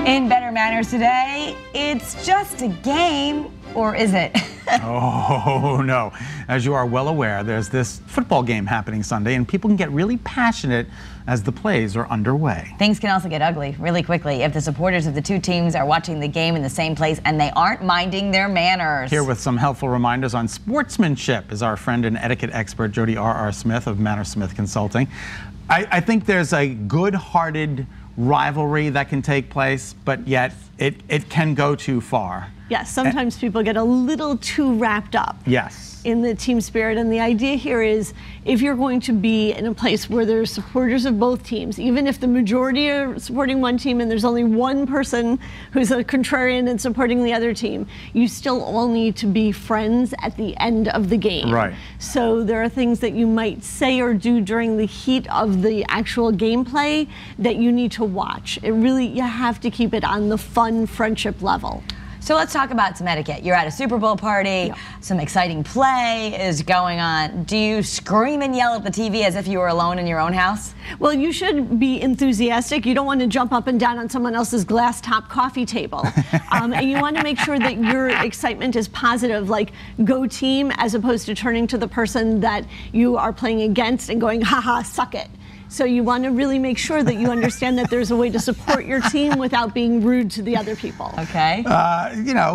In Better Manners today, it's just a game, or is it? Oh, no. As you are well aware, there's this football game happening Sunday, and people can get really passionate as the plays are underway. Things can also get ugly really quickly if the supporters of the two teams are watching the game in the same place and they aren't minding their manners. Here with some helpful reminders on sportsmanship is our friend and etiquette expert, Jodi R.R. Smith of Mannersmith Consulting. I think there's a good-hearted rivalry that can take place, but yet it can go too far. Yes, sometimes people get a little too wrapped up. Yes. In the team spirit, and the idea here is if you're going to be in a place where there's supporters of both teams, even if the majority are supporting one team and there's only one person who's a contrarian and supporting the other team, you still all need to be friends at the end of the game. Right. So there are things that you might say or do during the heat of the actual gameplay that you need to watch. You have to keep it on the fun friendship level. So let's talk about some etiquette. You're at a Super Bowl party, some exciting play is going on. Do you scream and yell at the TV as if you were alone in your own house? Well, you should be enthusiastic. You don't want to jump up and down on someone else's glass top coffee table. And you want to make sure that your excitement is positive, like go team, as opposed to turning to the person that you are playing against and going, haha, suck it. So you want to really make sure that you understand that there's a way to support your team without being rude to the other people. Okay.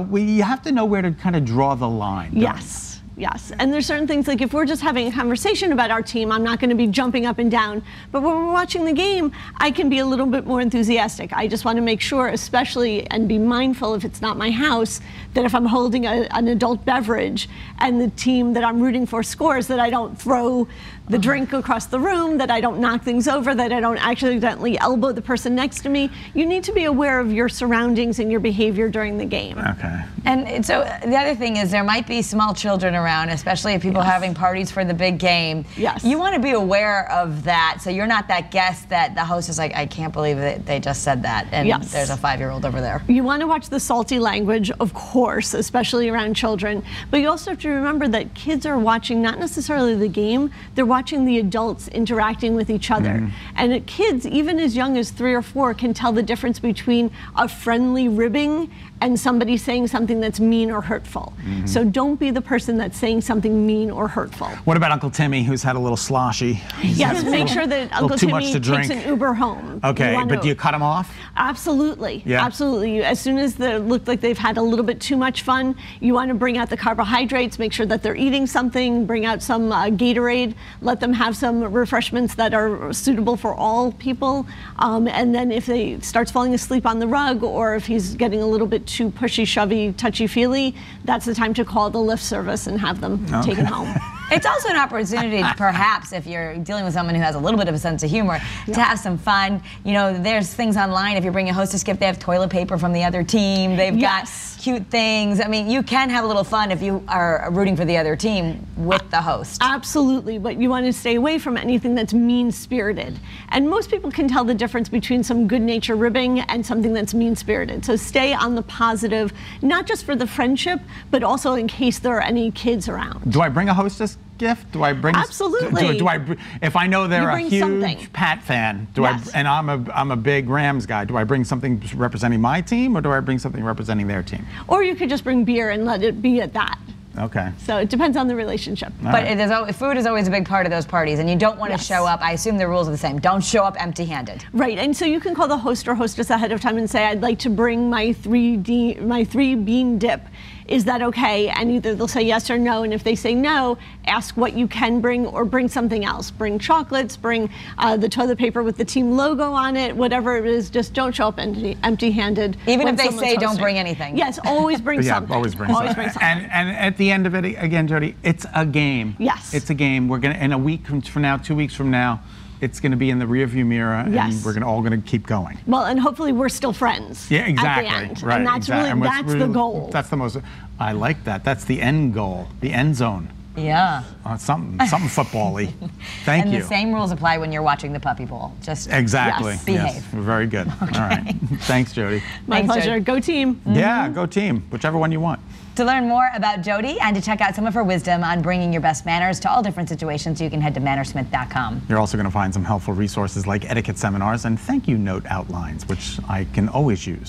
We have to know where to kind of draw the line. Yes. Yes, and there's certain things, like if we're just having a conversation about our team, I'm not going to be jumping up and down. But when we're watching the game, I can be a little bit more enthusiastic. I just want to make sure, especially, and be mindful if it's not my house, that if I'm holding an adult beverage and the team that I'm rooting for scores, that I don't throw the drink across the room, that I don't knock things over, that I don't accidentally elbow the person next to me. You need to be aware of your surroundings and your behavior during the game. Okay. And so the other thing is there might be small children around, especially if people are having parties for the big game. Yes. You want to be aware of that so you're not that guest that the host is like, I can't believe that they just said that, and there's a 5-year-old over there. You want to watch the salty language, of course, especially around children, but you also have to remember that kids are watching not necessarily the game, they're watching the adults interacting with each other. And kids, even as young as 3 or 4, can tell the difference between a friendly ribbing and somebody saying something that's mean or hurtful. So don't be the person that's saying something mean or hurtful. What about Uncle Timmy, who's had a little sloshy? Yes, make sure that Uncle Timmy takes an Uber home. Okay, but do you cut him off? Absolutely, yeah. Absolutely. As soon as they look like they've had a little bit too much fun, you want to bring out the carbohydrates, make sure that they're eating something, bring out some Gatorade, let them have some refreshments that are suitable for all people. And then if they starts falling asleep on the rug, or if he's getting a little bit too pushy, shovey, touchy-feely, that's the time to call the lift service and have them taken home. It's also an opportunity, perhaps, if you're dealing with someone who has a little bit of a sense of humor, to have some fun. You know, there's things online. If you bring a hostess gift, they have toilet paper from the other team. They've got cute things. I mean, you can have a little fun if you are rooting for the other team with the host. Absolutely, but you want to stay away from anything that's mean-spirited. And most people can tell the difference between some good-natured ribbing and something that's mean-spirited. So stay on the positive, not just for the friendship, but also in case there are any kids around. Do I bring a hostess gift? Do I bring? Absolutely. If I know they're a huge something. Pat fan, and I'm a big Rams guy, do I bring something representing my team, or do I bring something representing their team? Or you could just bring beer and let it be at that. Okay. So it depends on the relationship. But food is always a big part of those parties, and you don't want to show up. I assume the rules are the same. Don't show up empty-handed. Right, and so you can call the host or hostess ahead of time and say, I'd like to bring my three bean dip. Is that okay? And either they'll say yes or no, and if they say no, ask what you can bring, or bring something else. Bring chocolates, bring the toilet paper with the team logo on it, whatever it is, just don't show up empty-handed. Even if they say don't bring anything. Yes, always bring something. Always bring something. And at the end of it, again, Jodi, it's a game. Yes. It's a game. We're gonna, in a week from now, 2 weeks from now, it's going to be in the rearview mirror, and we're all going to keep going. Well, and hopefully we're still friends. Yeah, exactly. At the end. Right. And that's that's the goal. That's the most. I like that. That's the end goal, the end zone. Yeah. Something football-y. Thank you. And the same rules apply when you're watching the Puppy Bowl. Just exactly. behave. Yes, very good. Okay. All right. Thanks, Jodi. My pleasure. Jodi. Go team. Yeah, go team. Whichever one you want. To learn more about Jodi and to check out some of her wisdom on bringing your best manners to all different situations, you can head to Mannersmith.com. You're also going to find some helpful resources like etiquette seminars and thank you note outlines, which I can always use.